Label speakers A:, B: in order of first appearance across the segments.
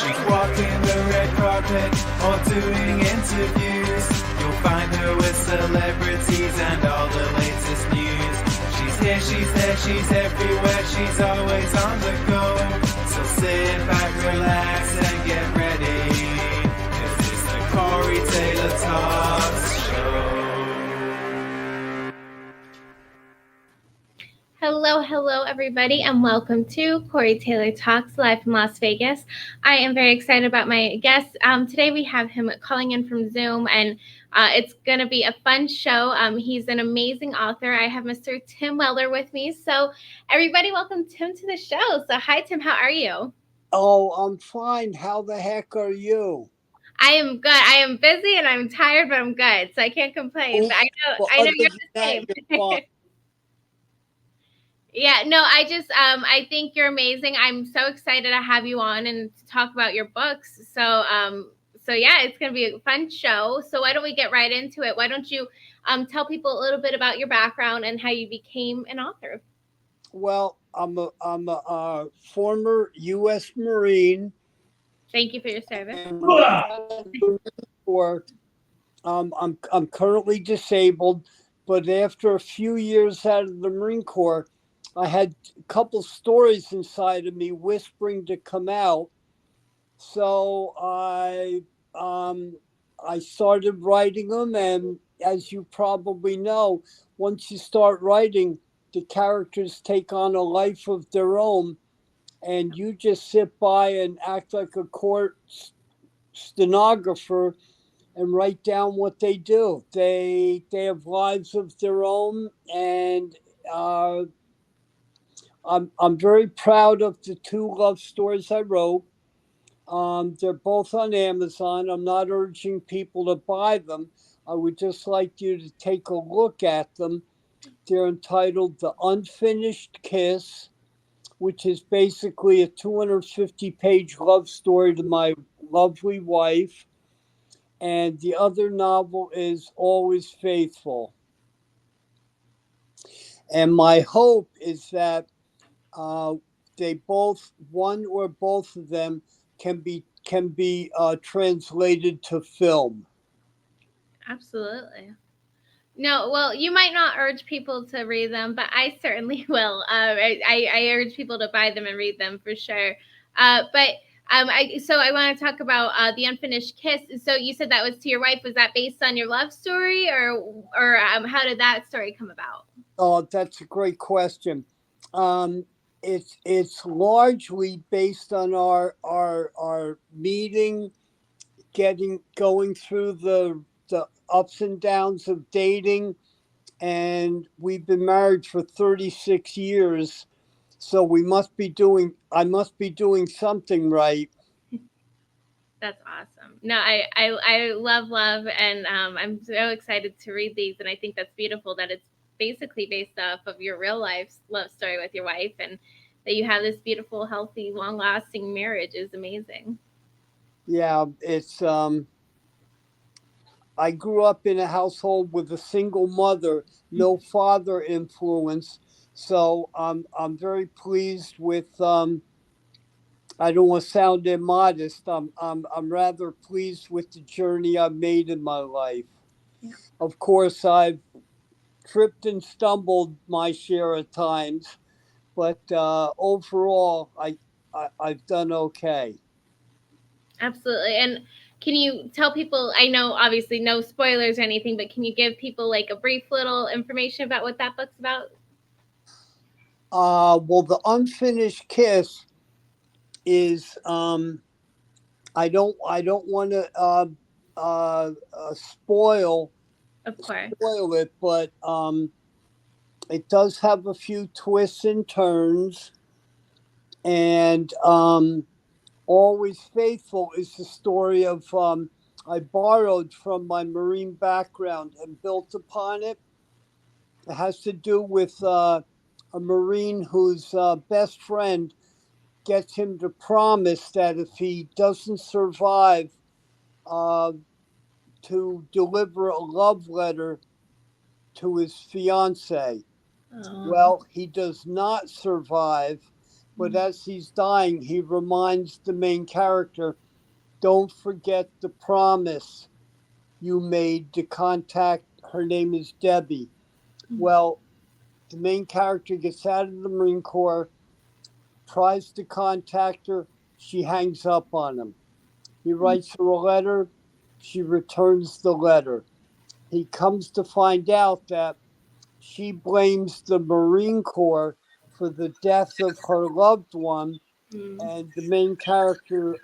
A: She's walking the red carpet or doing interviews. You'll find her with celebrities and all the latest news. She's here, she's there, she's everywhere, she's always on the go. So sit back, relax, and get ready. This is the Corey Taylor Talks Show.
B: Hello, everybody, and welcome to Corey Taylor Talks live from Las Vegas. I am very excited about my guest. Today we have him calling in from Zoom, and it's going to be a fun show. He's an amazing author. I have Mr. Tim Weller with me. So everybody, welcome Tim to the show. So hi, Tim. How are you?
C: Oh, I'm fine. How the heck are you?
B: I am good. I am busy and I'm tired, but I'm good. So I can't complain. But I know you're the same. Yeah, no, I think you're amazing. I'm so excited to have you on and to talk about your books. So yeah, it's going to be a fun show. So why don't we get right into it? Why don't you tell people a little bit about your background and how you became an author?
C: Well, I'm a former U.S. Marine.
B: Thank you for your service.
C: I'm currently disabled, but after a few years out of the Marine Corps, I had a couple stories inside of me whispering to come out. So I started writing them, and as you probably know, once you start writing, the characters take on a life of their own, and you just sit by and act like a court stenographer and write down what they do. They have lives of their own, and I'm very proud of the two love stories I wrote. They're both on Amazon. I'm not urging people to buy them. I would just like you to take a look at them. They're entitled The Unfinished Kiss, which is basically a 250-page love story to my lovely wife. And the other novel is Always Faithful. And my hope is that they both, one or both of them, can be translated to film.
B: Absolutely. No, well, you might not urge people to read them, but I certainly will. I urge people to buy them and read them for sure. I want to talk about The Unfinished Kiss. So you said that was to your wife. Was that based on your love story, or how did that story come about?
C: Oh, that's a great question. It's largely based on our meeting, going through the ups and downs of dating, and we've been married for 36 years, so I must be doing something right.
B: That's awesome. No, I love, and I'm so excited to read these, and I think that's beautiful that it's basically based off of your real life love story with your wife, and that you have this beautiful, healthy, long-lasting marriage is amazing.
C: Yeah, it's I grew up in a household with a single mother, no father influence, so I'm very pleased with. I don't want to sound immodest. I'm rather pleased with the journey I've made in my life.
B: Yeah.
C: Of course, I've tripped and stumbled my share of times, but overall, I've done okay.
B: Absolutely. And can you tell people, I know obviously no spoilers or anything, but can you give people like a brief little information about what that book's about?
C: Well, The Unfinished Kiss is I don't want to spoil it, but it does have a few twists and turns, and Always Faithful is the story of I borrowed from my Marine background and built upon it. It has to do with a Marine whose best friend gets him to promise that if he doesn't survive to deliver a love letter to his fiancée. Well, he does not survive, But as he's dying, he reminds the main character, don't forget the promise you made to contact, her name is Debbie. Well, the main character gets out of the Marine Corps, tries to contact her, she hangs up on him. He writes her a letter, she returns the letter. He comes to find out that she blames the Marine Corps for the death of her loved one, and the main character,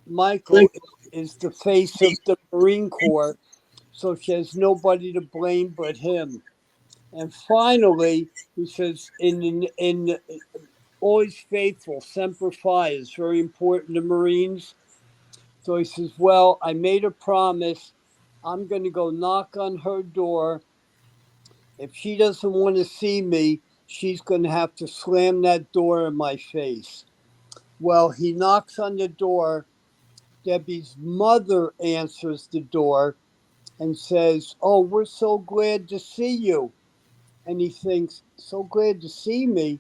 C: Michael, is the face of the Marine Corps, so she has nobody to blame but him. And finally, he says, in always faithful, semper fi is very important to Marines. So he says, well, I made a promise. I'm going to go knock on her door. If she doesn't want to see me, she's going to have to slam that door in my face. Well, he knocks on the door. Debbie's mother answers the door and says, oh, we're so glad to see you. And he thinks, so glad to see me.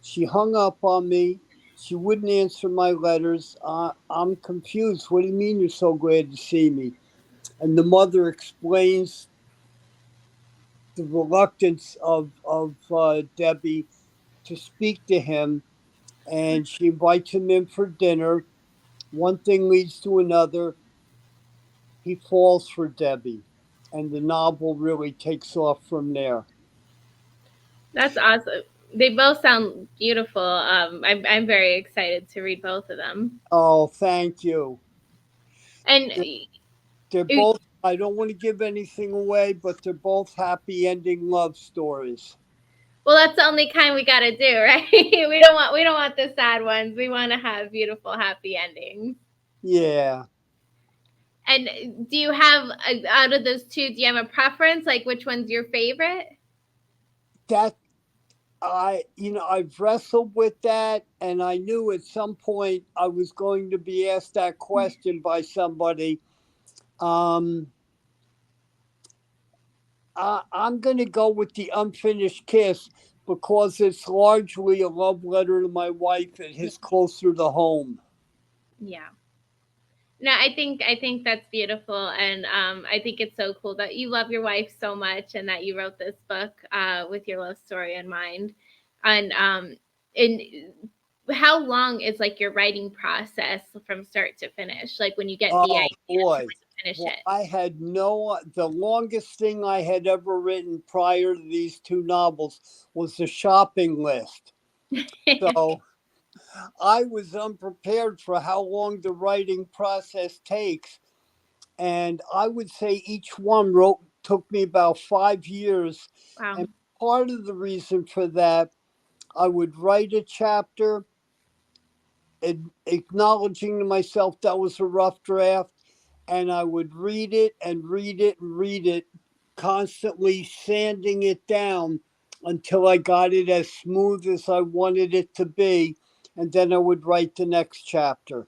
C: She hung up on me. She wouldn't answer my letters. I'm confused. What do you mean you're so glad to see me? And the mother explains the reluctance of Debbie to speak to him. And she invites him in for dinner. One thing leads to another. He falls for Debbie. And the novel really takes off from there.
B: That's awesome. They both sound beautiful. I'm very excited to read both of them.
C: Oh, thank you.
B: And
C: they're both, I don't want to give anything away, but they're both happy ending love stories.
B: Well, that's the only kind we got to do, right? we don't want the sad ones. We want to have beautiful, happy endings.
C: Yeah.
B: And do you have, out of those two, do you have a preference? Like, which one's your favorite?
C: That, I've wrestled with that, and I knew at some point I was going to be asked that question by somebody. I'm going to go with The Unfinished Kiss because it's largely a love letter to my wife. It hits closer to home.
B: Yeah. No, I think that's beautiful, and I think it's so cool that you love your wife so much, and that you wrote this book with your love story in mind. And how long is like your writing process from start to finish? Like when you get the idea
C: boy.
B: to finish
C: Well,
B: it.
C: I had the longest thing I had ever written prior to these two novels was the shopping list. So I was unprepared for how long the writing process takes. And I would say each one took me about 5 years.
B: Wow.
C: And part of the reason for that, I would write a chapter acknowledging to myself that was a rough draft, and I would read it and read it and read it, constantly sanding it down until I got it as smooth as I wanted it to be, and then I would write the next chapter.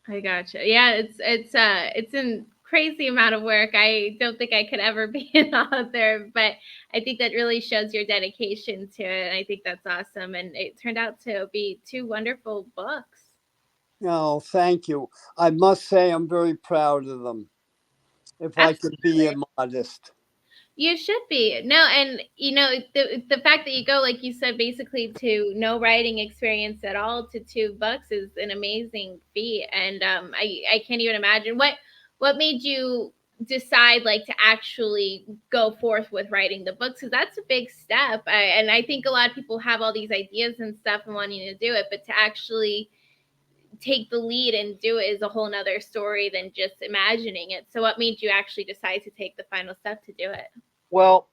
B: I gotcha. Yeah, it's a crazy amount of work. I don't think I could ever be an author, but I think that really shows your dedication to it. And I think that's awesome. And it turned out to be two wonderful books.
C: Oh, thank you. I must say I'm very proud of them, if
B: Absolutely.
C: I could be modest.
B: You should be. No, and the fact that you go, like you said, basically to no writing experience at all to two books is an amazing feat. And I can't even imagine what made you decide like to actually go forth with writing the books, because that's a big step. And I think a lot of people have all these ideas and stuff and wanting to do it, but to actually take the lead and do it is a whole nother story than just imagining it. So what made you actually decide to take the final step to do it?
C: Well,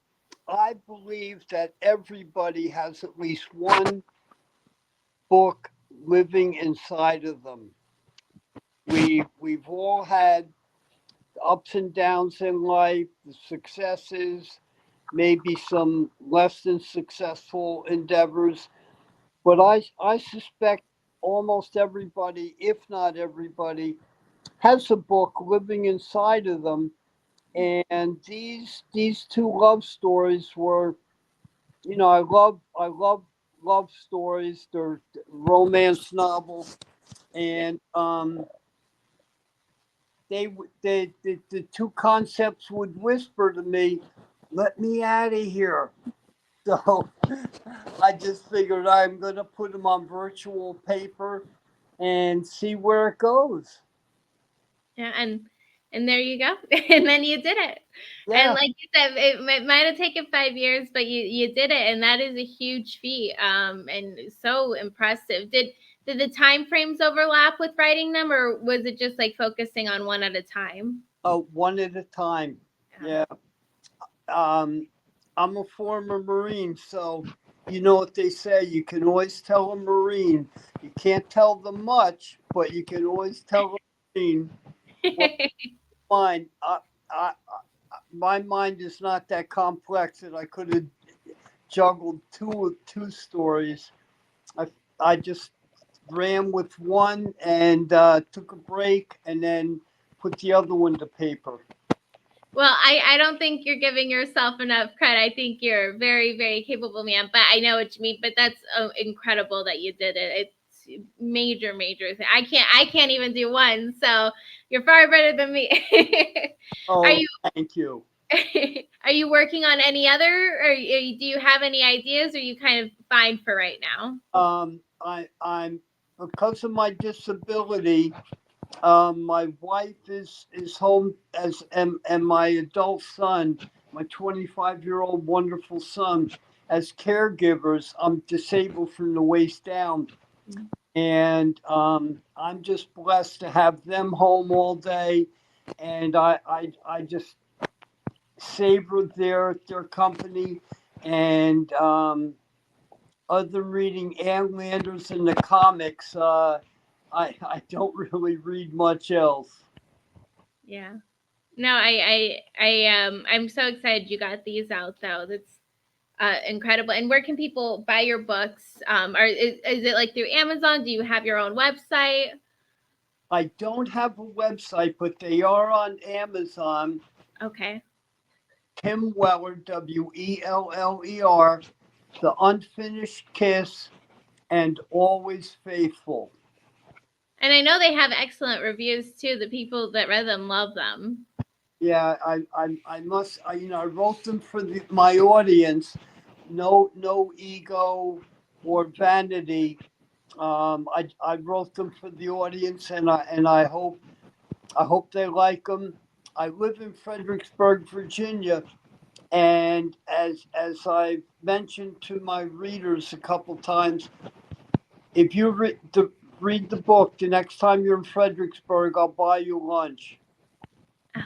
C: I believe that everybody has at least one book living inside of them. We've all had ups and downs in life, the successes, maybe some less than successful endeavors. But I suspect almost everybody, if not everybody, has a book living inside of them. And these two love stories were, I love love stories. They're romance novels, and the two concepts would whisper to me, "Let me out of here." So I just figured I'm going to put them on virtual paper and see where it goes.
B: Yeah, and there you go. And then you did it. And
C: Yeah.
B: like you said, it might have taken 5 years, but you did it, and that is a huge feat. And so impressive. Did the time frames overlap with writing them, or was it just like focusing on one at a time?
C: Oh, one at a time.
B: Yeah.
C: Yeah. I'm a former Marine, so you know what they say. You can always tell a Marine. You can't tell them much, but you can always tell a Marine. Well, mine, my mind is not that complex that I could have juggled two stories. I I just ran with one and took a break and then put the other one to paper.
B: Well, I don't think you're giving yourself enough credit. I think you're a very, very capable man, but I know what you mean. But that's incredible that you did it. It's major, major thing. I can't even do one. So you're far better than me. Are
C: Oh,
B: you
C: thank you.
B: are you working on any other, or do you have any ideas? Or are you kind of fine for right now?
C: I'm because of my disability. My wife is home and my adult son, my 25-year-old wonderful son, as caregivers. I'm disabled from the waist down, and I'm just blessed to have them home all day, and I just savor their company, and other than reading Ann Landers in the comics, I don't really read much else.
B: Yeah. No, I'm so excited you got these out though. That's incredible. And where can people buy your books? Is it like through Amazon? Do you have your own website?
C: I don't have a website, but they are on Amazon.
B: Okay.
C: Tim Weller, Weller, The Unfinished Kiss, and Always Faithful.
B: And I know they have excellent reviews too. The people that read them love them.
C: Yeah, I must. I wrote them for my audience. No ego or vanity. I wrote them for the audience, and I hope they like them. I live in Fredericksburg, Virginia, and as I mentioned to my readers a couple times, if you read the book, the next time you're in Fredericksburg, I'll buy you lunch.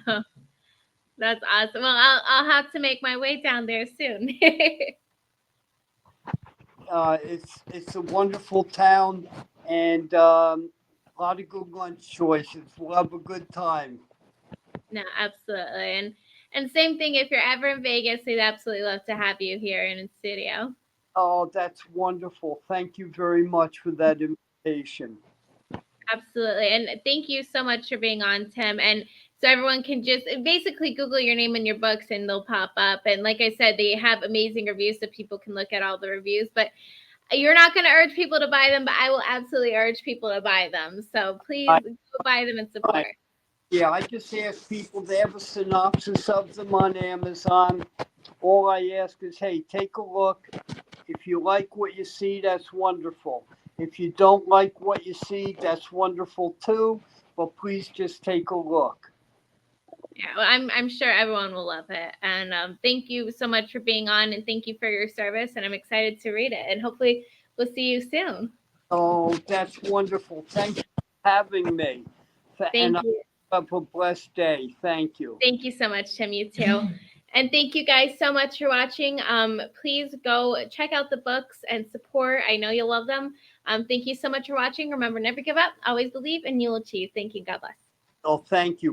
B: That's awesome. Well, I'll have to make my way down there soon.
C: It's a wonderful town, and a lot of good lunch choices. We'll have a good time.
B: No, absolutely. And same thing if you're ever in Vegas, we'd absolutely love to have you here in studio.
C: Oh, that's wonderful. Thank you very much for that invitation.
B: Absolutely. And thank you so much for being on, Tim. And so everyone can just basically Google your name and your books and they'll pop up. And like I said, they have amazing reviews so people can look at all the reviews. But you're not going to urge people to buy them, but I will absolutely urge people to buy them. So please
C: I,
B: go buy them and support.
C: yeah, I just ask people to have a synopsis of them on Amazon. All I ask is, hey, take a look. If you like what you see, that's wonderful. If you don't like what you see, that's wonderful too. But please just take a look.
B: Yeah, well, I'm sure everyone will love it. And thank you so much for being on, and thank you for your service. And I'm excited to read it. And hopefully, we'll see you soon.
C: Oh, that's wonderful. Thank you for having me. And
B: Thank you.
C: have a blessed day. Thank you.
B: Thank you so much, Tim. You too. And thank you guys so much for watching. Please go check out the books and support. I know you'll love them. Thank you so much for watching. Remember, never give up, always believe, and you'll achieve. Thank you. God bless.
C: Oh, thank you.